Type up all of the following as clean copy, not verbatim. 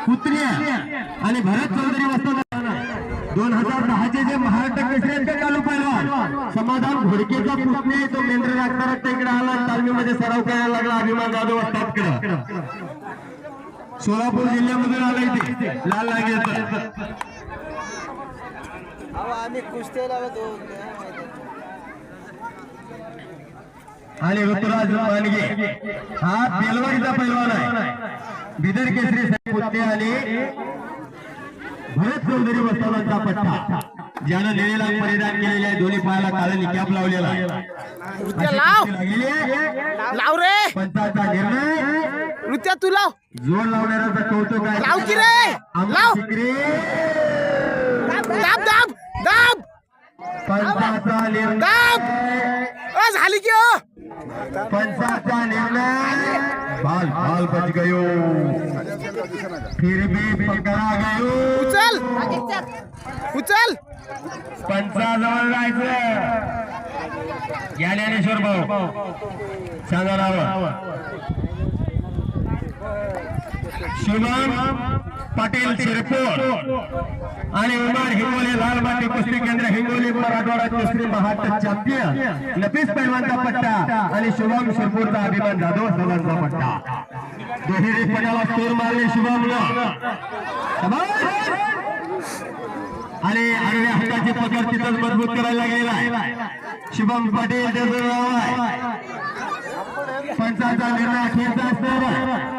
पुत्रिया आणि भरत चौधरी वस्ताद 2010 जे महाराष्ट्र केसरीचे चालू पहिलवान समाधान घोडकेचा पुतणे तो मेंढर राखतात इकडे आला तालमीमध्ये सराव करायला लागला अभिमान जाधव वस्तादकडे सोलापूर जिल्ह्यामधून आला इथे लाल लागेल आम्ही कुस्त्या आणि ऋतुराज मानगे हा बेलवाडीचा पैलवान आहे बिदर केसरी पुतणे आणि भरत चौधरी वस्तादांचा पट्टा ज्यानं निळेला परिधान केलेले आहे दोन्ही पायाला काळा कॅप लावलेला आहे लाव रे पंचाचा निर्णय नृत्या तू लाव जोड लावणाऱ्याचा कौतुक आहे लाव की रे लाव दाब दाब दाब पंचाचा निर्णय दाब झाली की ओ पंचाचा निर्णय बाल बाल बच गयो फिर भी पकड़ा गयो उचल उचल पंचाजवळ जायचं ज्ञानेश्वर भाऊ सांगा नाव शुभम पाटील शिरपूर आणि उमर हिंगोली लाल माती कुस्ती केंद्र हिंगोली मराठवाडा कुस्ती महाराष्ट्र चॅम्पियन नफीस पैलवानचा पट्टा आणि शुभम शिरपूरचा अभिमान जाधव सर्वांचा पट्टा दुहेरी पटाला सूर मारले शुभमला आणि आडव्या हाताची पकड तिथंच मजबूत करायला गेलेला आहे शुभम पाटील त्याचं नाव आहे पंचाचा निर्णय अखेरचा असणार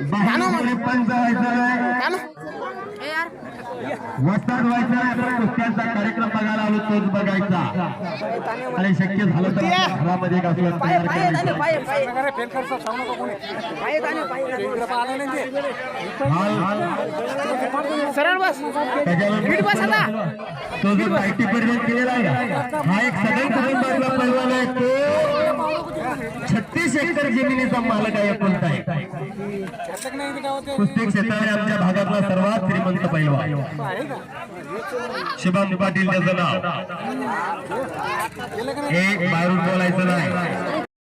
बाहेर पंच व्हायचं वस्ताद व्हायचं आपण कुस्त्यांचा कार्यक्रम बघायला आलो तोच बघायचा आणि शक्य झालं तर घरामध्ये सरळ बस तो जो माहिती परिणाम केलेला आहे हा एक सगळ्यात कुटुंबातला पैलवान आहे तो 36 एकर जमिनीचा मालक आहे कोणता आहे कुस्ती क्षेत्राने आमच्या भागातला सर्वात श्रीमंत पैलवान शुभम पाटील त्याचं नाव एक बाहेरून बोलायचं नाही